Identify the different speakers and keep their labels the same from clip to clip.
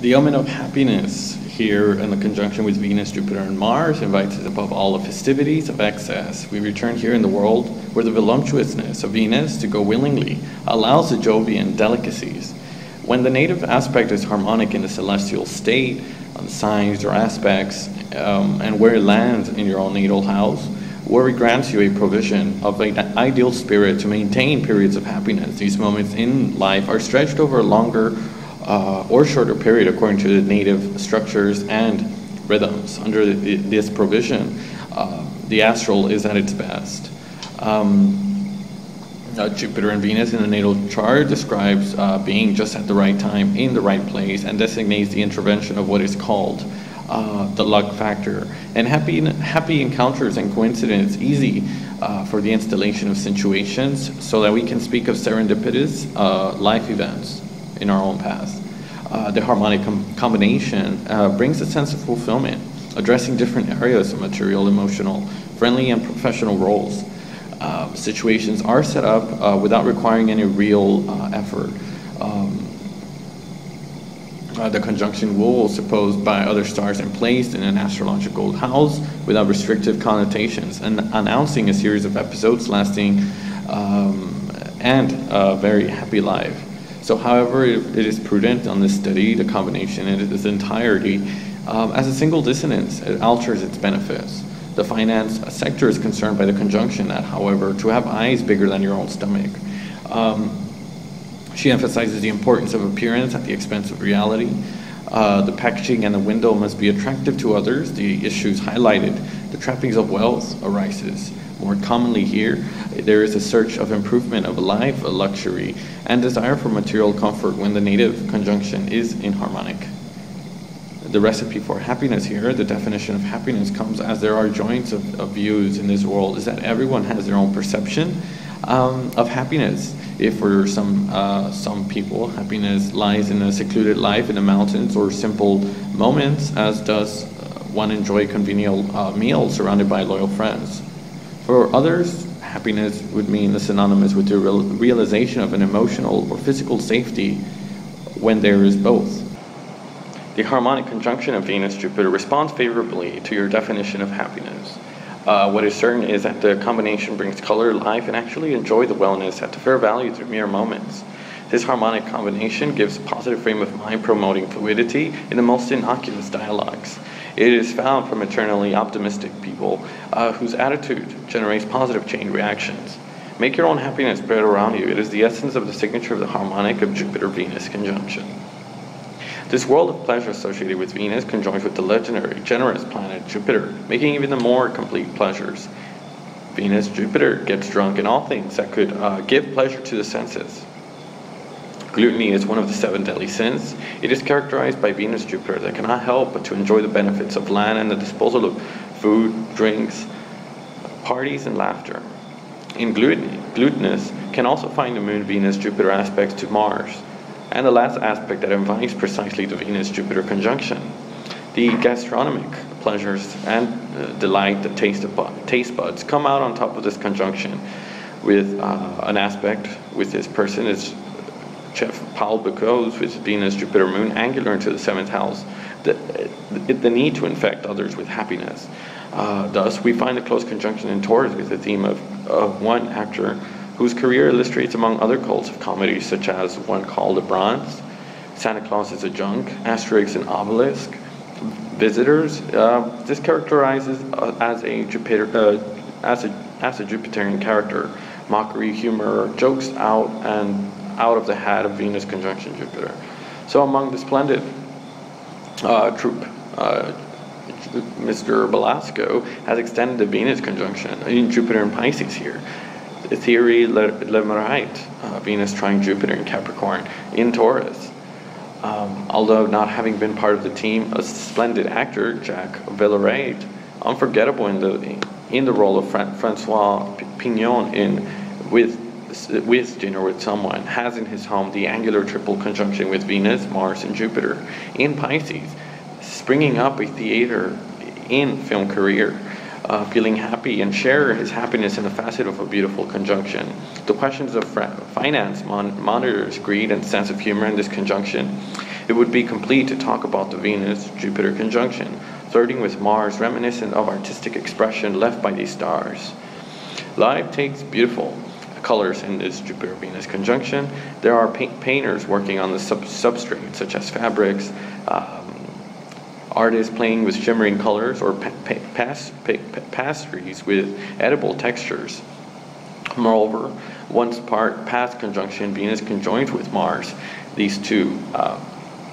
Speaker 1: The omen of happiness here in the conjunction with Venus, Jupiter, and Mars invites us above all the festivities of excess. We return here in the world where the voluptuousness of Venus to go willingly allows the Jovian delicacies. When the native aspect is harmonic in the celestial state, on signs or aspects, and where it lands in your own natal house, where it grants you a provision of an ideal spirit to maintain periods of happiness. These moments in life are stretched over a longer or shorter period according to the native structures and rhythms. Under this provision, the astral is at its best. Jupiter and Venus in the natal chart describes being just at the right time, in the right place, and designates the intervention of what is called the luck factor. And happy encounters and coincidence easy for the installation of situations so that we can speak of serendipitous life events in our own past. The harmonic combination brings a sense of fulfillment, addressing different areas of material, emotional, friendly, and professional roles. Situations are set up without requiring any real effort. The conjunction will, supposed by other stars and placed in an astrological house without restrictive connotations, and announcing a series of episodes lasting and a very happy life. So however, it is prudent on this study, the combination in its entirety, as a single dissonance, it alters its benefits. The finance sector is concerned by the conjunction that, however, to have eyes bigger than your own stomach. She emphasizes the importance of appearance at the expense of reality. The packaging and the window must be attractive to others. The issues highlighted, the trappings of wealth arises. More commonly here, there is a search of improvement of life, a luxury, and desire for material comfort when the native conjunction is inharmonic. The recipe for happiness here, the definition of happiness comes as there are joints of views in this world, is that everyone has their own perception of happiness. If for some people, happiness lies in a secluded life in the mountains or simple moments, as does one enjoy convenient meals surrounded by loyal friends. For others, happiness would mean synonymous with the realization of an emotional or physical safety when there is both. The harmonic conjunction of Venus-Jupiter responds favorably to your definition of happiness. What is certain is that the combination brings color, life, and actually enjoy the wellness at the fair value through mere moments. This harmonic combination gives a positive frame of mind, promoting fluidity in the most innocuous dialogues. It is found from eternally optimistic people whose attitude generates positive chain reactions. Make your own happiness spread around you. It is the essence of the signature of the harmonic of Jupiter-Venus conjunction. This world of pleasure associated with Venus conjoins with the legendary, generous planet Jupiter, making even the more complete pleasures. Venus-Jupiter gets drunk in all things that could give pleasure to the senses. Gluttony is one of the 7 deadly sins. It is characterized by Venus-Jupiter that cannot help but to enjoy the benefits of land and the disposal of food, drinks, parties, and laughter. In gluttonous can also find the Moon, Venus, Jupiter aspects to Mars. And the last aspect that invites precisely the Venus-Jupiter conjunction. The gastronomic pleasures and delight, the taste buds, come out on top of this conjunction with an aspect with this person is Chef Paul Bocuse with Venus, Jupiter, Moon, angular into the 7th house. The need to infect others with happiness. Thus, we find a close conjunction in Taurus with the theme of one actor whose career illustrates among other cults of comedies such as one called The Bronze, Santa Claus is a Junk, Asterix and Obelisk, Visitors. This characterizes as a Jupiterian character, mockery, humor, jokes out of the hat of Venus conjunction Jupiter. So among the splendid troupe, Mr. Belasco has extended the Venus conjunction in Jupiter and Pisces here. Thierry Lemerite, Venus trine Jupiter in Capricorn in Taurus. Although not having been part of the team, a splendid actor, Jacques Villeret, unforgettable in the role of Francois Pignon with Dinner with Someone, has in his home the angular triple conjunction with Venus, Mars, and Jupiter in Pisces, springing up a theater in film career. feeling happy and share his happiness in the facet of a beautiful conjunction. The questions of finance monitors greed and sense of humor in this conjunction. It would be complete to talk about the Venus-Jupiter conjunction, flirting with Mars, reminiscent of artistic expression left by these stars. Life takes beautiful colors in this Jupiter-Venus conjunction. There are painters working on the substrate, such as fabrics, artists playing with shimmering colors, or pastries with edible textures. Moreover, once past conjunction Venus conjoined with Mars, these two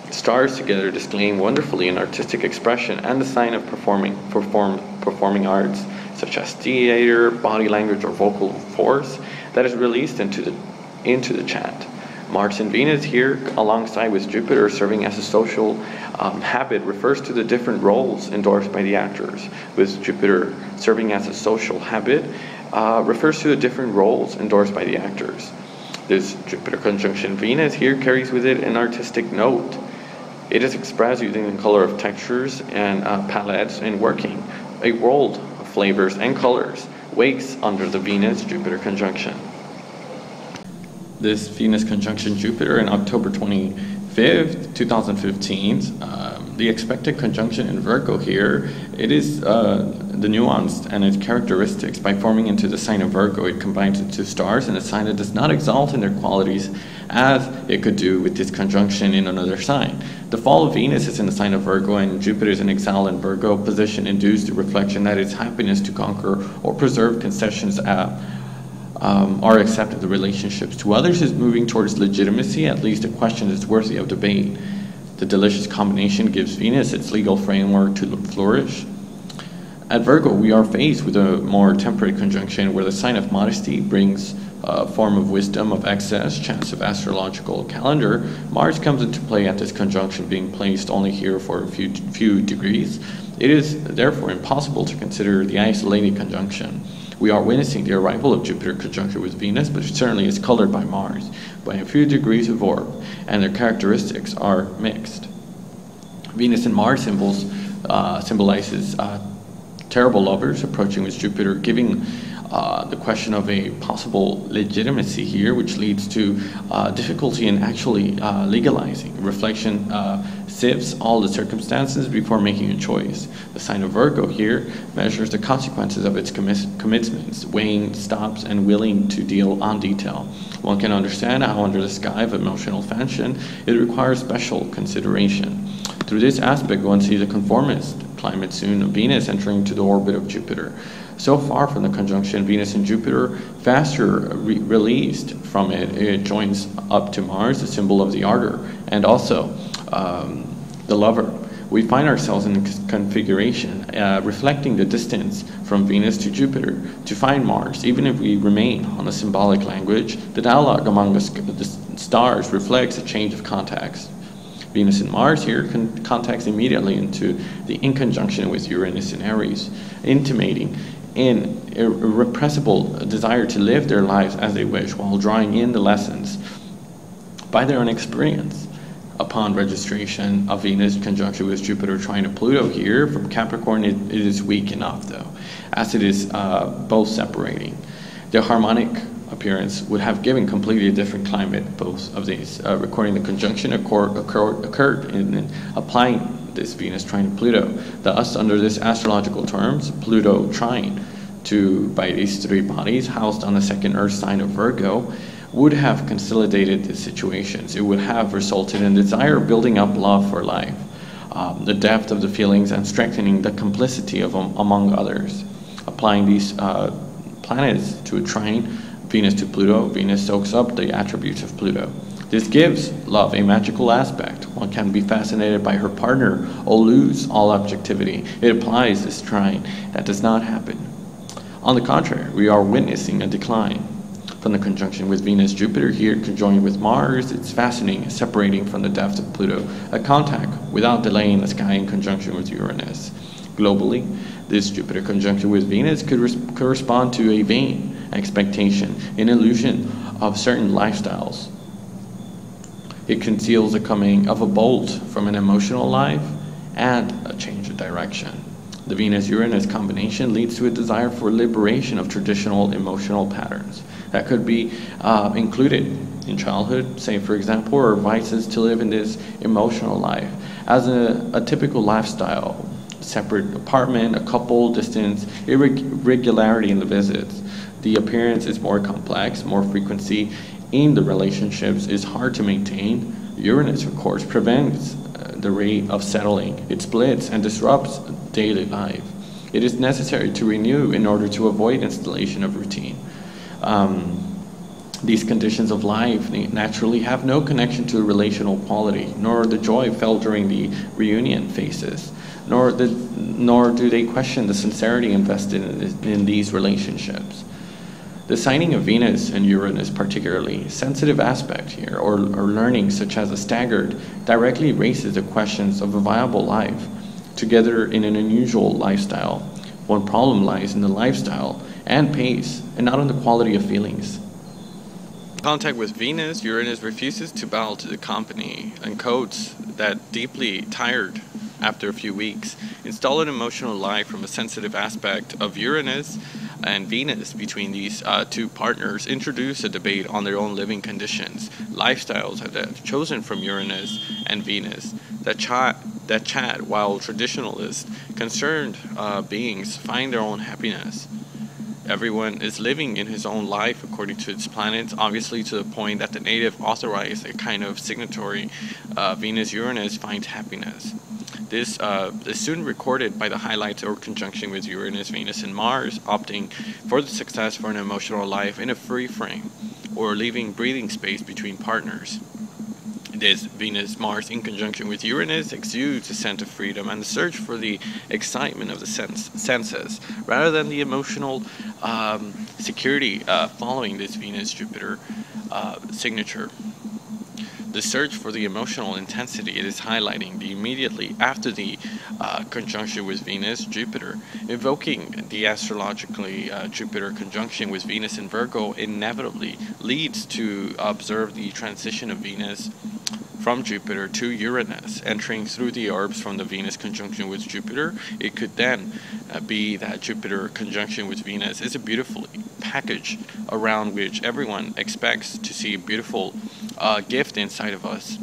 Speaker 1: stars together disclaim wonderfully an artistic expression and the sign of performing arts, such as theater, body language, or vocal force that is released into the chant. Mars and Venus here, alongside with Jupiter serving as a social habit, refers to the different roles endorsed by the actors. With Jupiter serving as a social habit, refers to the different roles endorsed by the actors. This Jupiter conjunction Venus here carries with it an artistic note. It is expressed using the color of textures and palettes in working a world of flavors and colors wakes under the Venus-Jupiter conjunction. This Venus conjunction Jupiter in October 25th, 2015, the expected conjunction in Virgo here, it is the nuanced and its characteristics. By forming into the sign of Virgo, it combines the two stars in a sign that does not exalt in their qualities as it could do with this conjunction in another sign. The fall of Venus is in the sign of Virgo, and Jupiter is in exile in Virgo position, induced the reflection that its happiness to conquer or preserve concessions are accepted. The relationships to others is moving towards legitimacy, at least a question that's worthy of debate. The delicious combination gives Venus its legal framework to flourish. At Virgo, we are faced with a more temperate conjunction where the sign of modesty brings a form of wisdom, of excess, chance of astrological calendar. Mars comes into play at this conjunction, being placed only here for a few degrees. It is therefore impossible to consider the isolated conjunction. We are witnessing the arrival of Jupiter conjunction with Venus, but it certainly is colored by Mars by a few degrees of orb, and their characteristics are mixed. Venus and Mars symbolizes terrible lovers approaching with Jupiter, giving the question of a possible legitimacy here, which leads to difficulty in actually legalizing. Reflection sifts all the circumstances before making a choice. The sign of Virgo here measures the consequences of its commitments, weighing stops and willing to deal on detail. One can understand how under the sky of emotional tension, it requires special consideration. Through this aspect, one sees a conformist climate soon of Venus entering to the orbit of Jupiter. So far from the conjunction Venus and Jupiter, faster released from it, it joins up to Mars, the symbol of the ardor, and also the lover. We find ourselves in a configuration reflecting the distance from Venus to Jupiter to find Mars. Even if we remain on the symbolic language, the dialogue among the stars reflects a change of context. Venus and Mars here contacts immediately into the in conjunction with Uranus and Aries, intimating an irrepressible desire to live their lives as they wish while drawing in the lessons by their own experience. Upon registration of Venus conjunction with Jupiter trine Pluto here from Capricorn, it is weak enough though, as it is both separating. The harmonic appearance would have given completely different climate. Both of these recording the conjunction occurred in applying this Venus trine Pluto. Thus, under this astrological terms, Pluto trine by these three bodies housed on the second Earth sign of Virgo would have consolidated the situations. It would have resulted in desire building up love for life, the depth of the feelings, and strengthening the complicity of among others. Applying these planets to a trine, Venus to Pluto, Venus soaks up the attributes of Pluto. This gives love a magical aspect. One can be fascinated by her partner or lose all objectivity. It applies this trine that does not happen. On the contrary, we are witnessing a decline. From the conjunction with Venus, Jupiter here conjoined with Mars, it's fascinating, separating from the depth of Pluto, a contact without delay in the sky in conjunction with Uranus. Globally, this Jupiter conjunction with Venus could correspond to a vain expectation, an illusion of certain lifestyles. It conceals the coming of a bolt from an emotional life and a change of direction. The Venus-Uranus combination leads to a desire for liberation of traditional emotional patterns that could be included in childhood, say for example, or advices to live in this emotional life as a typical lifestyle, separate apartment, a couple, distance, irregularity in the visits. The appearance is more complex, more frequency in the relationships is hard to maintain. Uranus, of course, prevents the rate of settling. It splits and disrupts daily life. It is necessary to renew in order to avoid installation of routine. These conditions of life naturally have no connection to relational quality, nor the joy felt during the reunion phases, nor do they question the sincerity invested in these relationships. The signing of Venus and Uranus, particularly sensitive aspect here, or learning such as a staggered, directly raises the questions of a viable life together in an unusual lifestyle. One problem lies in the lifestyle and pace, and not in the quality of feelings. Contact with Venus, Uranus refuses to bow to the company and codes that deeply tired after a few weeks. Install an emotional life from a sensitive aspect of Uranus and Venus between these two partners. Introduce a debate on their own living conditions, lifestyles that are chosen from Uranus and Venus. That chat while traditionalist, concerned beings find their own happiness. Everyone is living in his own life according to its planets, obviously to the point that the native authorized a kind of signatory Venus-Uranus finds happiness. This is soon recorded by the highlights or conjunction with Uranus, Venus, and Mars, opting for the success for an emotional life in a free frame, or leaving breathing space between partners. This Venus-Mars in conjunction with Uranus exudes a sense of freedom and the search for the excitement of the senses, rather than the emotional security following this Venus-Jupiter signature. The search for the emotional intensity it is highlighting the immediately after the conjunction with Venus, Jupiter, evoking the astrologically Jupiter conjunction with Venus in Virgo inevitably leads to observe the transition of Venus from Jupiter to Uranus, entering through the orbs from the Venus conjunction with Jupiter. It could then be that Jupiter conjunction with Venus is a beautiful package around which everyone expects to see a beautiful gift inside of us.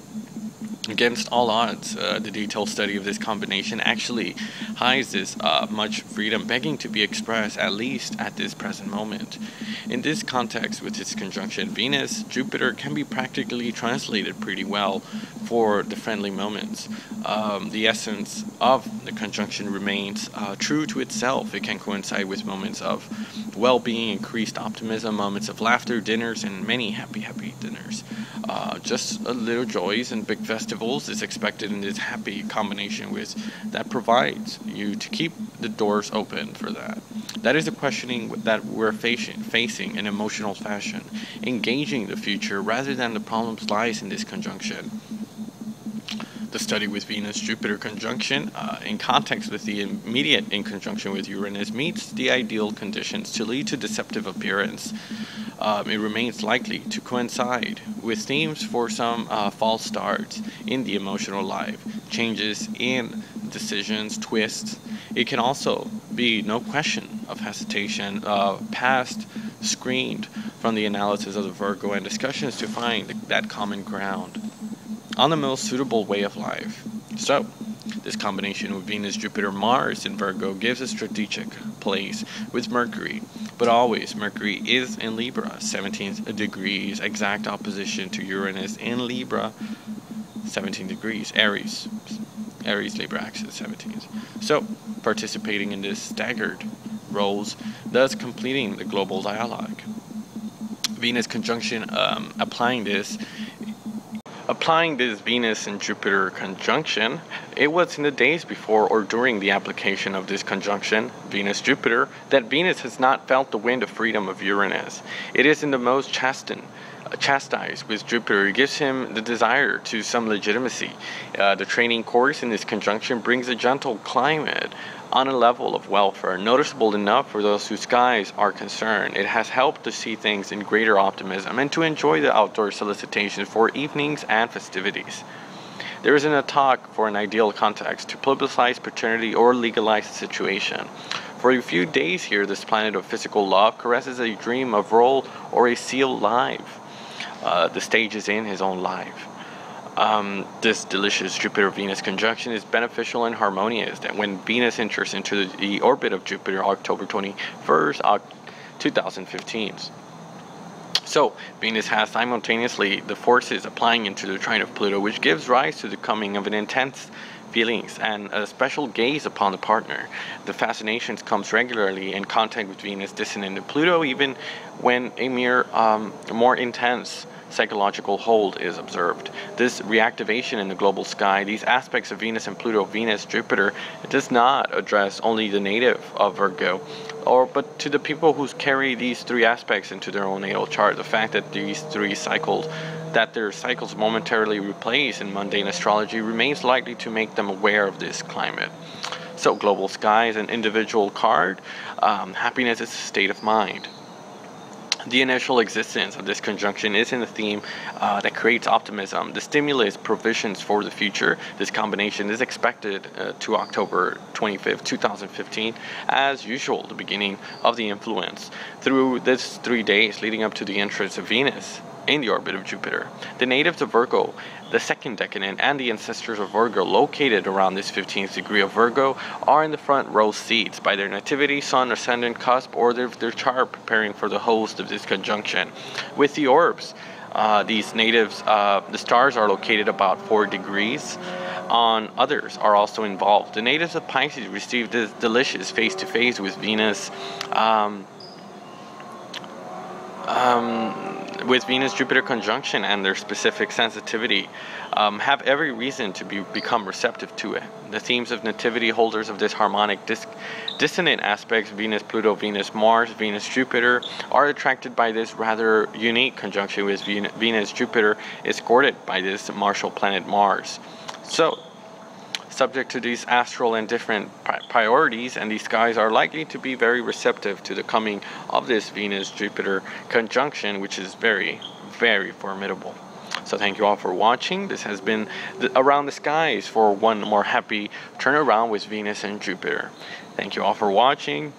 Speaker 1: Against all odds, the detailed study of this combination actually hides this much freedom begging to be expressed, at least at this present moment. In this context, with its conjunction Venus, Jupiter can be practically translated pretty well for the friendly moments. The essence of the conjunction remains true to itself. It can coincide with moments of well-being, increased optimism, moments of laughter, dinners, and many happy dinners. Just a little joys and big festivals is expected in this happy combination with that provides you to keep the doors open for that. That is the questioning that we're facing in emotional fashion, engaging the future rather than the problems lies in this conjunction. The study with Venus-Jupiter conjunction in context with the immediate in conjunction with Uranus meets the ideal conditions to lead to deceptive appearance. It remains likely to coincide with themes for some false starts in the emotional life, changes in decisions, twists. It can also be no question of hesitation, past screened from the analysis of the Virgo and discussions to find that common ground on the most suitable way of life. So, this combination with Venus, Jupiter, Mars in Virgo gives a strategic place with Mercury, but always Mercury is in Libra, 17 degrees, exact opposition to Uranus in Libra, 17 degrees, Aries, Libra axis, 17. So, participating in this staggered roles, thus completing the global dialogue. Venus conjunction, applying this Venus and Jupiter conjunction, it was in the days before or during the application of this conjunction, Venus-Jupiter, that Venus has not felt the wind of freedom of Uranus. It is in the most chastised with Jupiter. It gives him the desire to some legitimacy. The training course in this conjunction brings a gentle climate on a level of welfare, noticeable enough for those whose skies are concerned. It has helped to see things in greater optimism and to enjoy the outdoor solicitations for evenings and festivities. There isn't a talk for an ideal context to publicize paternity or legalize the situation. For a few days here, this planet of physical love caresses a dream of role or a sealed life. The stage is in his own life. This delicious Jupiter-Venus conjunction is beneficial and harmonious. That when Venus enters into the orbit of Jupiter, October 21st, 2015. So Venus has simultaneously the forces applying into the trine of Pluto, which gives rise to the coming of an intense feelings and a special gaze upon the partner. The fascination comes regularly in contact with Venus dissonant to Pluto, even when a more intense psychological hold is observed. This reactivation in the global sky, these aspects of Venus and Pluto, Venus, Jupiter, it does not address only the native of Virgo, but to the people who carry these three aspects into their own natal chart. The fact that their cycles momentarily replace in mundane astrology remains likely to make them aware of this climate. So global sky is an individual card. Happiness is a state of mind. The initial existence of this conjunction is in a theme that creates optimism. The stimulus provisions for the future. This combination is expected to October 25th, 2015, as usual, the beginning of the influence. Through this 3 days leading up to the entrance of Venus in the orbit of Jupiter, the natives of Virgo, the second decadent, and the ancestors of Virgo located around this 15th degree of Virgo are in the front row seats by their nativity, sun, ascendant, cusp, or their chart preparing for the host of this conjunction. With the orbs, these natives, the stars are located about 4 degrees on others are also involved. The natives of Pisces receive this delicious face-to-face with Venus, with Venus-Jupiter conjunction and their specific sensitivity, have every reason to become receptive to it. The themes of nativity holders of this harmonic dissonant aspects, Venus-Pluto, Venus-Mars, Venus-Jupiter, are attracted by this rather unique conjunction with Venus-Jupiter, escorted by this martial planet Mars. So, subject to these astral and different priorities, and these guys are likely to be very receptive to the coming of this Venus-Jupiter conjunction, which is very, very formidable. So thank you all for watching. This has been Around the Skies for one more happy turnaround with Venus and Jupiter. Thank you all for watching.